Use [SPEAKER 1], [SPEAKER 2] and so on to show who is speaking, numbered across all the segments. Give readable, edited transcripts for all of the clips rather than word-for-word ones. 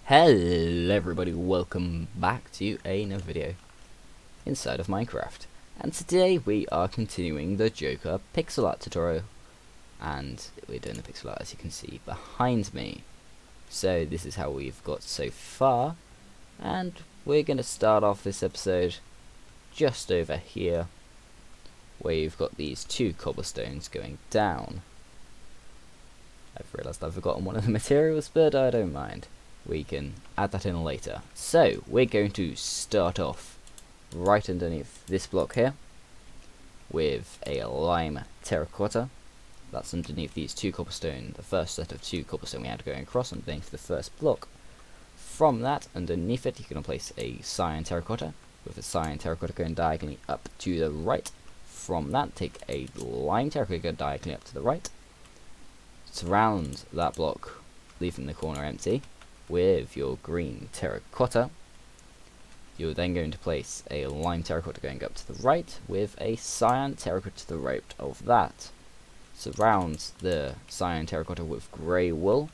[SPEAKER 1] Hello everybody, welcome back to another video inside of Minecraft. And today we are continuing the Joker pixel art tutorial. And we're doing the pixel art as you can see behind me. So this is how we've got so far. And we're going to start off this episode just over here, where you've got these two cobblestones going down. I've realised I've forgotten one of the materials, but I don't mind. We can add that in later. So we're going to start off right underneath this block here with a lime terracotta. That's underneath these two cobblestone, the first set of two cobblestone we had going across underneath the first block. From that, underneath it, you're going to place a cyan terracotta with a cyan terracotta going diagonally up to the right. From that, take a lime terracotta going diagonally up to the right. Surround that block, leaving the corner empty, with your green terracotta. You're then going to place a lime terracotta going up to the right with a cyan terracotta to the right of that. Surround the cyan terracotta with grey wool.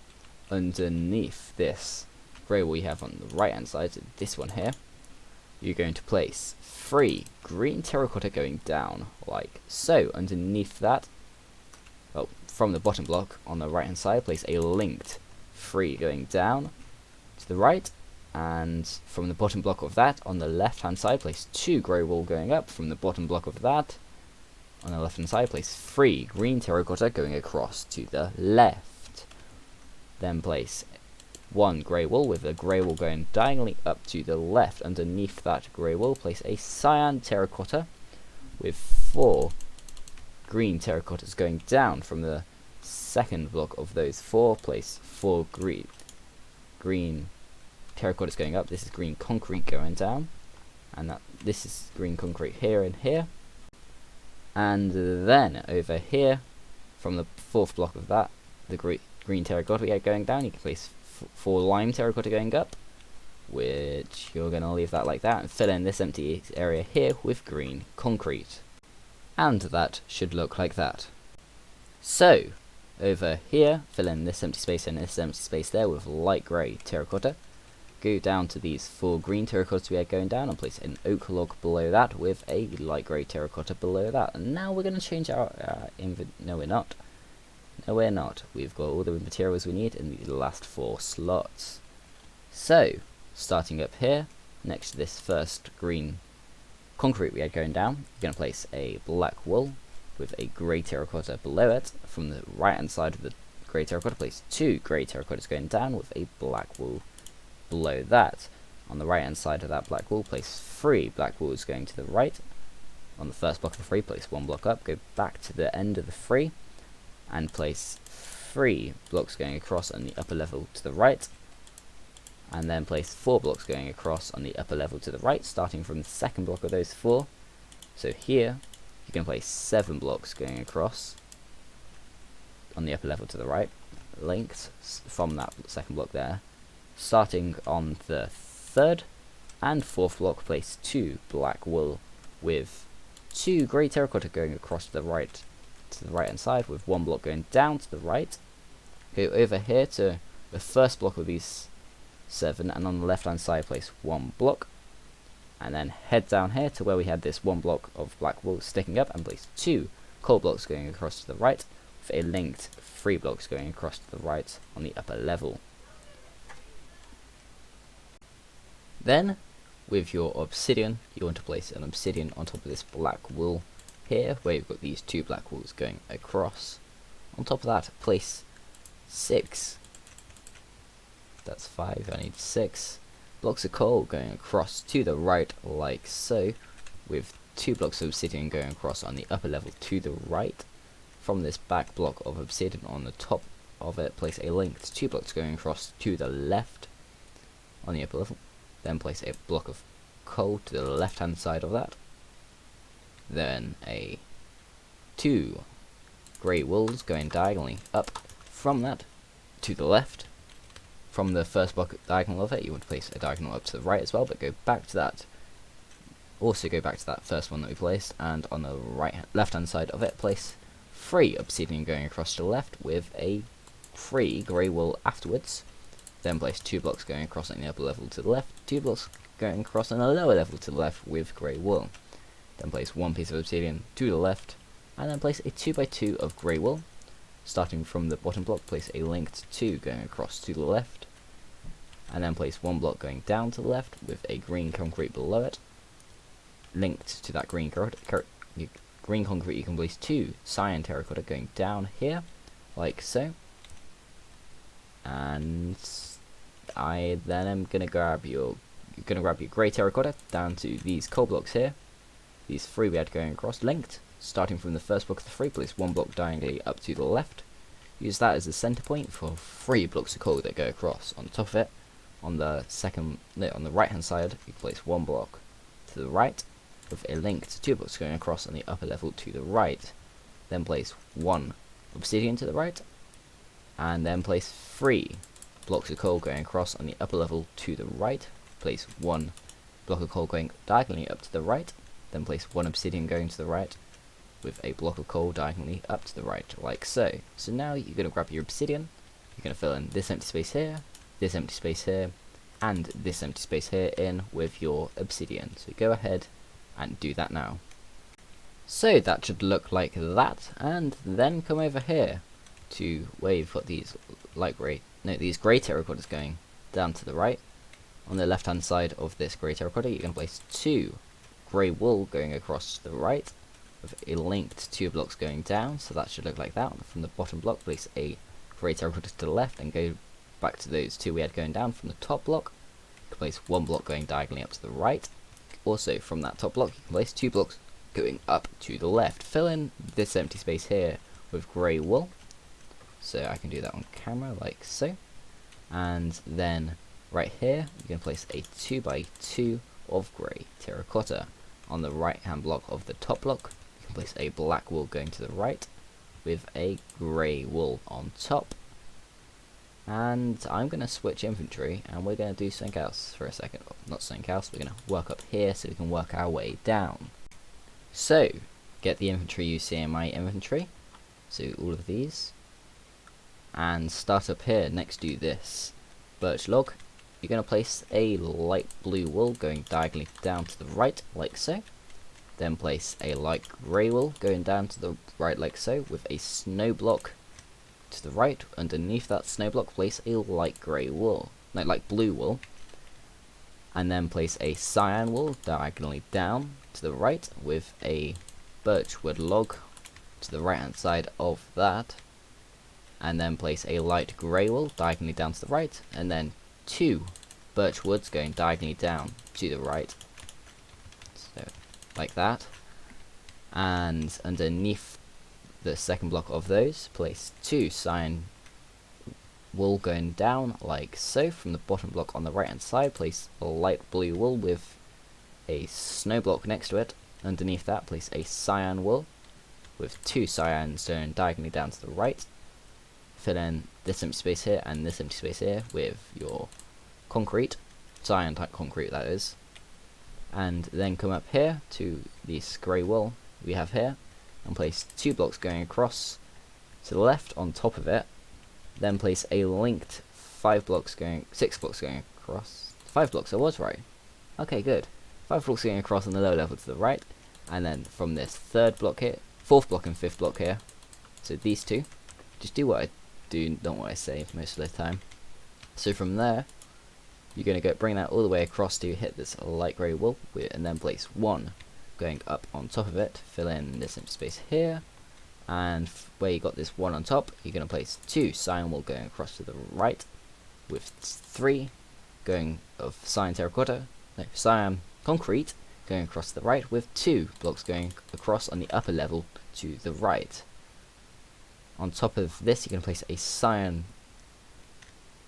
[SPEAKER 1] Underneath this grey wool you have on the right hand side, so this one here, you're going to place 3 green terracotta going down like so. Underneath that, well, from the bottom block on the right hand side, place a linked 3 going down to the right, and from the bottom block of that on the left hand side, place 2 grey wool going up. From the bottom block of that on the left hand side, place 3 green terracotta going across to the left. Then place 1 grey wool with a grey wool going diagonally up to the left. Underneath that grey wool, place a cyan terracotta with 4 green terracottas going down. From the second block of those 4, place 4 green terracottas going up. This is green concrete going down, and this is green concrete here and here. And then over here, from the 4th block of that, the green terracotta we had going down, you can place 4 lime terracotta going up, which you're going to leave that like that and fill in this empty area here with green concrete. And that should look like that. So over here, fill in this empty space and this empty space there with light grey terracotta. Go down to these 4 green terracottas we had going down and place an oak log below that with a light grey terracotta below that. And now we're going to change our no we're not. No we're not. We've got all the materials we need in the last 4 slots. So, starting up here, next to this first green concrete we had going down, you're going to place a black wool with a grey terracotta below it. From the right hand side of the grey terracotta, place 2 grey terracottas going down with a black wool below that. On the right hand side of that black wool, place 3 black wools going to the right. On the first block of the 3, place 1 block up, go back to the end of the 3 and place 3 blocks going across on the upper level to the right, and then place 4 blocks going across on the upper level to the right, starting from the second block of those 4. So here you can place 7 blocks going across on the upper level to the right, linked from that second block there. Starting on the 3rd and 4th block, place 2 black wool with 2 grey terracotta going across to the right hand side with 1 block going down to the right. Go over here to the first block of these 7, and on the left hand side place 1 block, and then head down here to where we had this 1 block of black wool sticking up and place 2 coal blocks going across to the right with a linked 3 blocks going across to the right on the upper level. Then, with your obsidian, you want to place an obsidian on top of this black wool here, where you've got these 2 black wools going across. On top of that, place 6, that's 5, I need 6 blocks of coal going across to the right like so, with 2 blocks of obsidian going across on the upper level to the right. From this back block of obsidian on the top of it, place a linked 2 blocks going across to the left on the upper level. Then place a block of coal to the left hand side of that. Then 2 grey wools going diagonally up from that to the left. From the first block diagonal of it, you want to place a diagonal up to the right as well, but go back to that. Also go back to that first one that we placed, and on the left hand side of it, place 3 obsidian going across to the left with a 3 grey wool afterwards. Then place 2 blocks going across on the upper level to the left, 2 blocks going across on the lower level to the left with grey wool. Then place 1 piece of obsidian to the left, and then place a 2x2 of grey wool. Starting from the bottom block, place a linked 2 going across to the left, and then place 1 block going down to the left with a green concrete below it. Linked to that green concrete, you can place 2 cyan terracotta going down here, like so. And I then am gonna grab your grey terracotta down to these coal blocks here. These 3 we had going across, linked. Starting from the first block of the 3, place 1 block diagonally up to the left. Use that as the center point for 3 blocks of coal that go across. On top of it, on the right hand side, you place 1 block to the right with a link to 2 blocks going across on the upper level to the right. Then place 1 obsidian to the right, and then place 3 blocks of coal going across on the upper level to the right. Place 1 block of coal going diagonally up to the right, then place 1 obsidian going to the right with a block of coal diagonally up to the right, like so. So now you're going to grab your obsidian, you're going to fill in this empty space here, this empty space here, and this empty space here in with your obsidian. So go ahead and do that now. So that should look like that, and then come over here to where you've got these these grey terracottas going down to the right. On the left hand side of this grey terracotta, you're going to place 2 grey wool going across to the right with a linked 2 blocks going down, so that should look like that. From the bottom block, place a grey terracotta to the left and go back to those 2 we had going down from the top block. You can place 1 block going diagonally up to the right. Also from that top block, you can place 2 blocks going up to the left. Fill in this empty space here with grey wool. So I can do that on camera like so. And then right here, you can place a 2x2 of grey terracotta. On the right hand block of the top block, you can place a black wool going to the right with a grey wool on top. And I'm going to switch inventory and we're going to do something else for a second. Well, not something else, we're going to work up here so we can work our way down. So, get the inventory you see in my inventory. So all of these. And start up here next to this birch log. You're going to place a light blue wool going diagonally down to the right, like so. Then place a light grey wool going down to the right, like so, with a snow block to the right. Underneath that snow block, place a light grey wool, no, light blue wool. And then place a cyan wool diagonally down to the right with a birchwood log to the right hand side of that. And then place a light grey wool diagonally down to the right, and then 2 birch woods going diagonally down to the right, so like that. And underneath the second block of those, place 2 cyan wool going down like so. From the bottom block on the right hand side, place a light blue wool with a snow block next to it. Underneath that, place a cyan wool with 2 cyan stone diagonally down to the right. Fill in this empty space here and this empty space here with your concrete, cyan type concrete that is. And then come up here to this grey wool we have here and place 2 blocks going across to the left on top of it. Then place a linked 6 blocks going across. 5 blocks, I was right. Okay, good. 5 blocks going across on the lower level to the right. And then from this 3rd block here, 4th block and 5th block here, so these 2, just do what I do, not what I say most of the time. So from there, you're going to go bring that all the way across to hit this light grey wool, and then place 1 going up on top of it. Fill in this empty space here, and where you got this 1 on top, you're going to place 2 cyan wool going across to the right, with 3 going of cyan terracotta, no, cyan concrete going across to the right, with 2 blocks going across on the upper level to the right. On top of this, you're going to place a cyan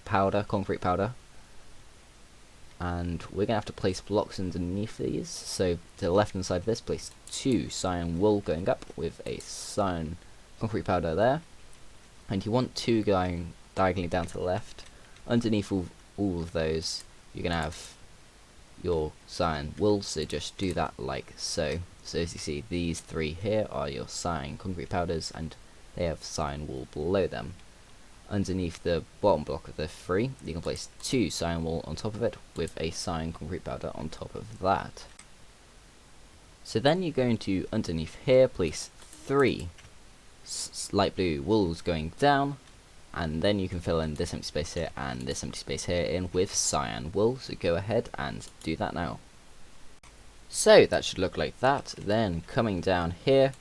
[SPEAKER 1] powder, concrete powder, and we're going to have to place blocks underneath these. So to the left hand side of this, place 2 cyan wool going up with a cyan concrete powder there, and you want 2 going diagonally down to the left. Underneath all of those, you're going to have your cyan wool, so just do that like so. So as you see, these 3 here are your cyan concrete powders, and they have cyan wool below them. underneath the bottom block of the 3, you can place 2 cyan wool on top of it with a cyan concrete powder on top of that. So then you're going to, underneath here, place 3 light blue wools going down, and then you can fill in this empty space here and this empty space here in with cyan wool. So go ahead and do that now. So that should look like that. Then coming down here,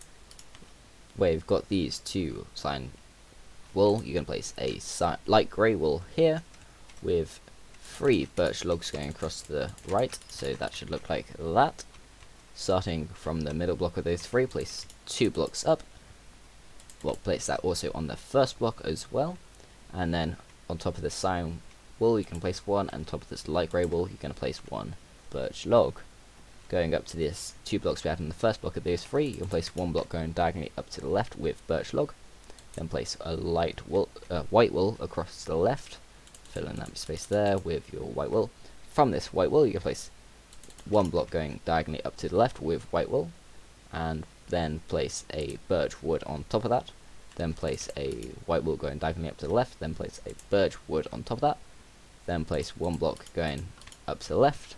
[SPEAKER 1] where you've got these 2 cyan wool, you can place a light grey wool here with 3 birch logs going across to the right. So that should look like that. Starting from the middle block of those 3, place 2 blocks up. Well, place that also on the first block as well. And then on top of this cyan wool, you can place 1, and on top of this light grey wool, you're going to place 1 birch log. Going up to this 2 blocks we had in the first block of those 3, you can place 1 block going diagonally up to the left with birch log. Then place a white wool across to the left. Fill in that space there with your white wool. From this white wool, you can place 1 block going diagonally up to the left with white wool, and then place a birch wood on top of that. Then place a white wool going diagonally up to the left. Then place a birch wood on top of that. Then place 1 block going up to the left.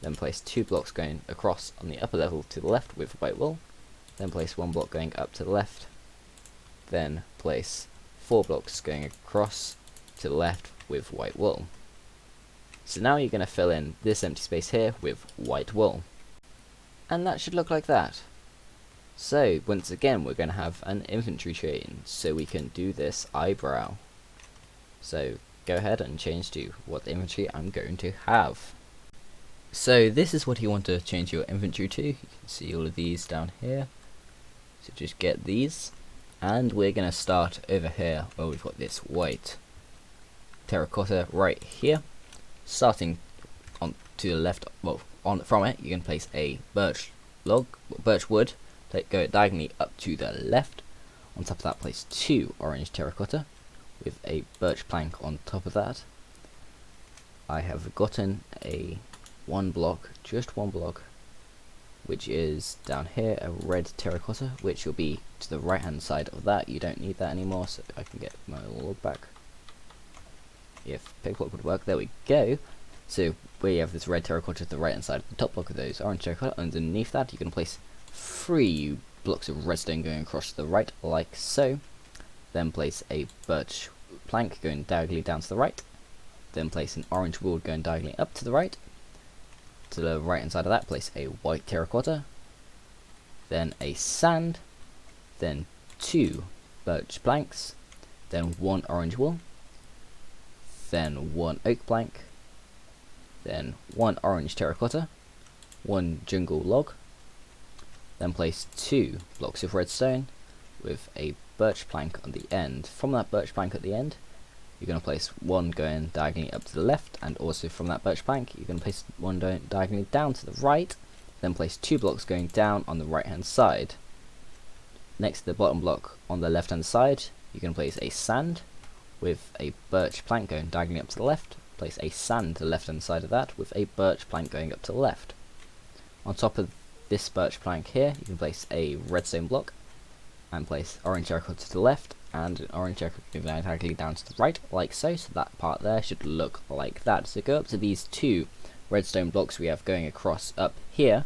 [SPEAKER 1] Then place 2 blocks going across on the upper level to the left with white wool. Then place 1 block going up to the left. Then place 4 blocks going across to the left with white wool. So now you're going to fill in this empty space here with white wool. And that should look like that. So once again we're going to have an inventory change, so we can do this eyebrow. So go ahead and change to what inventory I'm going to have. So this is what you want to change your inventory to. You can see all of these down here. So just get these. And we're going to start over here where we've got this white terracotta right here. Starting on to the left, well, from it, you can place a birch wood, go diagonally up to the left. On top of that, place 2 orange terracotta with a birch plank on top of that. I have gotten a just one block, which is down here, a red terracotta, which will be to the right hand side of that. You don't need that anymore, so I can get my log back. If picklock would work, there we go. So we have this red terracotta to the right hand side of the top block of those orange terracotta. Underneath that, you can place 3 blocks of redstone going across to the right, like so. Then place a birch plank going diagonally down to the right. Then place an orange wood going diagonally up to the right. To the right hand side of that, place a white terracotta. Then a sand. Then 2 birch planks. Then 1 orange wool. Then 1 oak plank, then 1 orange terracotta, 1 jungle log, then place 2 blocks of redstone with a birch plank on the end. From that birch plank at the end, you're going to place 1 going diagonally up to the left, and also from that birch plank, you're going to place 1 diagonally down to the right, then place 2 blocks going down on the right hand side. Next to the bottom block on the left hand side, you can place a sand with a birch plank going diagonally up to the left. Place a sand to the left hand side of that with a birch plank going up to the left. On top of this birch plank here, you can place a redstone block and place orange terracotta to the left and an orange terracotta diagonally down to the right, like so. So that part there should look like that. So go up to these 2 redstone blocks we have going across up here.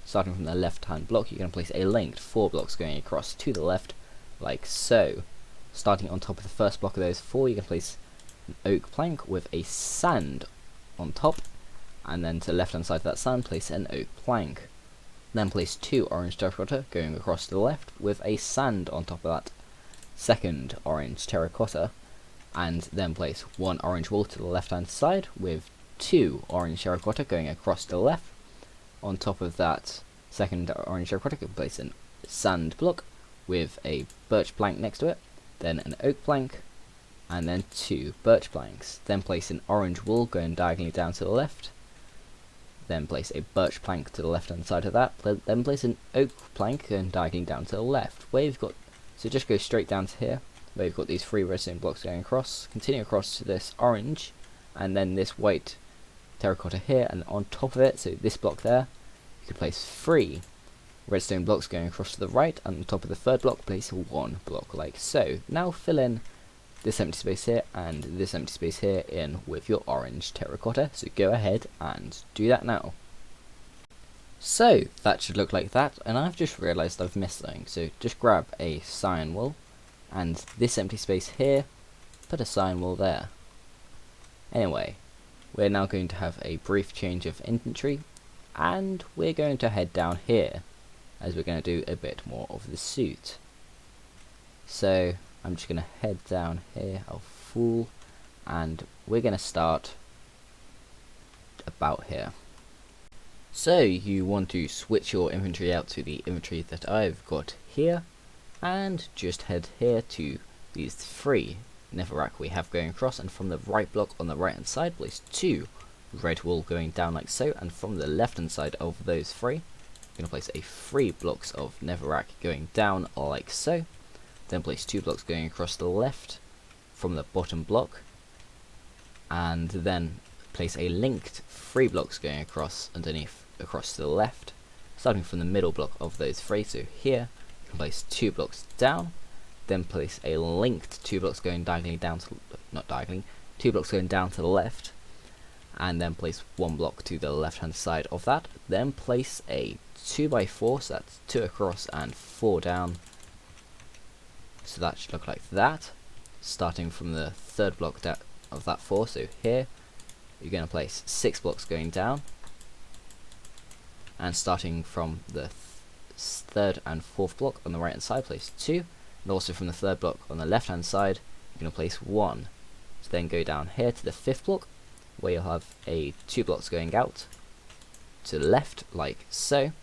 [SPEAKER 1] Starting from the left hand block, you're going to place a linked 4 blocks going across to the left, like so. Starting on top of the first block of those 4, you can place an oak plank with a sand on top, and then to the left hand side of that sand, place an oak plank. Then place 2 orange terracotta going across to the left with a sand on top of that second orange terracotta, and then place 1 orange wool to the left hand side with 2 orange terracotta going across to the left. On top of that second orange terracotta, you can place a sand block with a birch plank next to it, then an oak plank, and then 2 birch planks. Then place an orange wool going diagonally down to the left. Then place a birch plank to the left hand side of that. Then place an oak plank going diagonally down to the left. Where you've got, so just go straight down to here, where you've got these 3 redstone blocks going across. Continue across to this orange, and then this white terracotta here, and on top of it, so this block there, you could place 3 redstone blocks going across to the right, and on top of the third block, place 1 block like so. Now fill in this empty space here and this empty space here in with your orange terracotta, so go ahead and do that now. So that should look like that, and I've just realised I've missed something, so just grab a cyan wool and this empty space here, put a cyan wool there. Anyway, we're now going to have a brief change of inventory, and we're going to head down here as we're going to do a bit more of the suit. So I'm just going to head down here, I'll fool, and we're going to start about here. So you want to switch your inventory out to the inventory that I've got here, and just head here to these 3 netherrack we have going across, and from the right block on the right hand side place 2 red wool going down like so, and from the left hand side of those 3 you're going to place a 3 blocks of netherrack going down like so, then place 2 blocks going across the left from the bottom block, and then place a linked 3 blocks going across underneath across to the left, starting from the middle block of those 3. So here you can place 2 blocks down, then place a linked 2 blocks going diagonally down to, not diagonally, 2 blocks going down to the left, and then place 1 block to the left hand side of that, then place a 2x4, so that's 2 across and 4 down, so that should look like that, starting from the 3rd block of that 4. So here you're going to place 6 blocks going down, and starting from the 3rd and 4th block on the right hand side place 2, and also from the 3rd block on the left hand side you're going to place 1. So then go down here to the 5th block, where you'll have a 2 blocks going out to the left like so,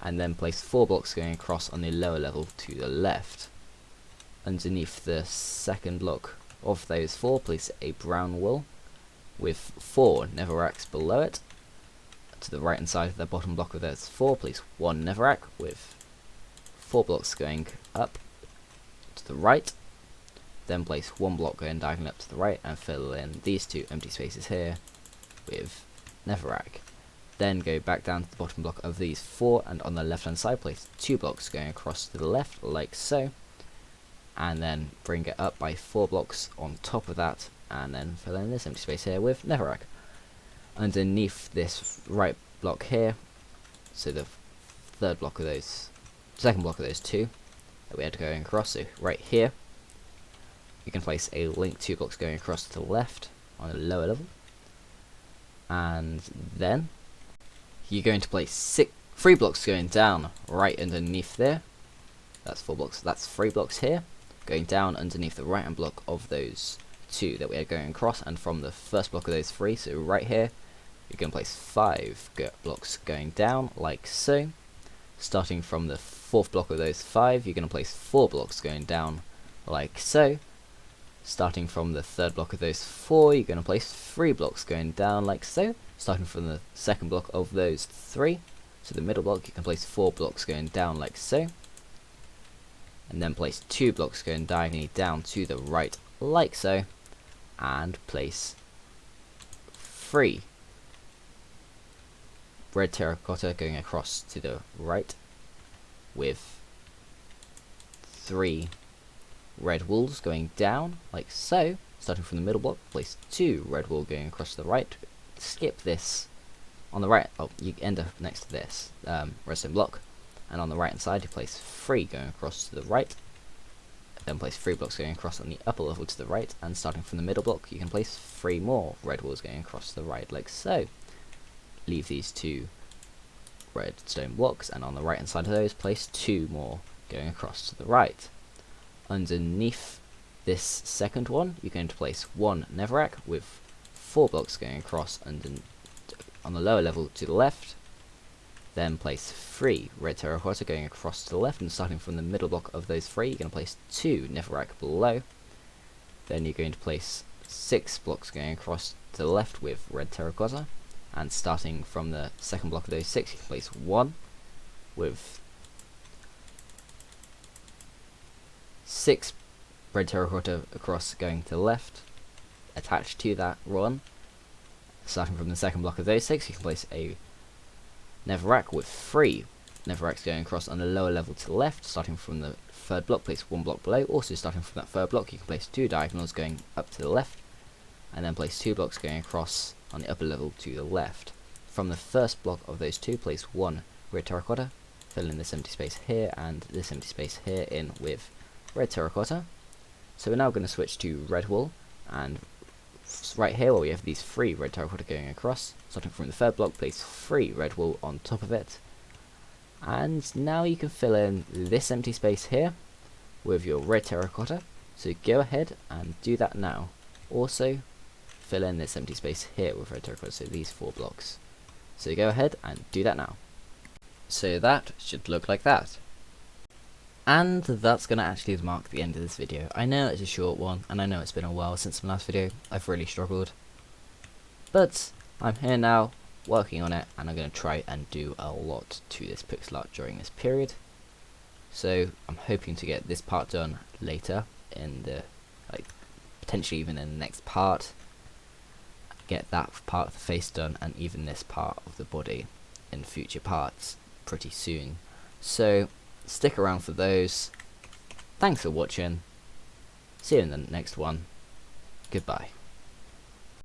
[SPEAKER 1] and then place 4 blocks going across on the lower level to the left. Underneath the 2nd block of those 4 place a brown wool with 4 netherracks below it. To the right hand side of the bottom block of those 4 place 1 netherrack with 4 blocks going up to the right, then place 1 block going diagonally up to the right and fill in these 2 empty spaces here with netherrack. Then go back down to the bottom block of these 4, and on the left hand side place 2 blocks going across to the left like so, and then bring it up by 4 blocks on top of that, and then fill in this empty space here with netherrack. Underneath this right block here, so the 3rd block of those, 2nd block of those 2 that we had going across, so right here you can place a link 2 blocks going across to the left on the lower level, and then you're going to place 3 blocks going down right underneath there. That's 4 blocks, that's 3 blocks here going down underneath the right hand block of those 2 that we had going across, and from the 1st block of those 3, so right here you're going to place 5 blocks going down like so. Starting from the 4th block of those 5 you're going to place 4 blocks going down like so. Starting from the 3rd block of those 4 you're going to place 3 blocks going down like so. Starting from the 2nd block of those 3 to the middle block you can place 4 blocks going down like so, and then place 2 blocks going diagonally down to the right like so, and place 3 red terracotta going across to the right with 3 red wools going down like so. Starting from the middle block, place 2 red wool going across to the right. Skip this on the right, oh, you end up next to this redstone block, and on the right hand side you place 3 going across to the right, then place 3 blocks going across on the upper level to the right, and starting from the middle block you can place 3 more red wools going across to the right like so. Leave these 2 redstone blocks, and on the right hand side of those place 2 more going across to the right. Underneath this 2nd one you're going to place 1 netherrack with 4 blocks going across on the lower level to the left, then place 3 red terracotta going across to the left, and starting from the middle block of those 3 you're going to place 2 netherrack below. Then you're going to place 6 blocks going across to the left with red terracotta, and starting from the 2nd block of those 6 you can place 1 with 6 red terracotta across going to the left. Attached to that one, starting from the 2nd block of those 6 you can place a netherrack with 3 netherrack's going across on the lower level to the left, starting from the third block, place one block below. Also starting from that third block, you can place two diagonals going up to the left, and then place two blocks going across on the upper level to the left. From the first block of those two, place one red terracotta, fill in this empty space here and this empty space here in with red terracotta. So we're now going to switch to red wool, and right here where we have these three red terracotta going across, starting from the third block, place three red wool on top of it. And now you can fill in this empty space here with your red terracotta, so go ahead and do that now. Also fill in this empty space here with red terracotta, so these four blocks. So go ahead and do that now. So that should look like that. And that's going to actually mark the end of this video. I know it's a short one, and I know it's been a while since my last video. I've really struggled. But I'm here now, working on it, and I'm going to try and do a lot to this pixel art during this period. So I'm hoping to get this part done later in the, potentially even in the next part. Get that part of the face done, and even this part of the body in future parts pretty soon. So stick around for those. Thanks for watching. See you in the next one. Goodbye.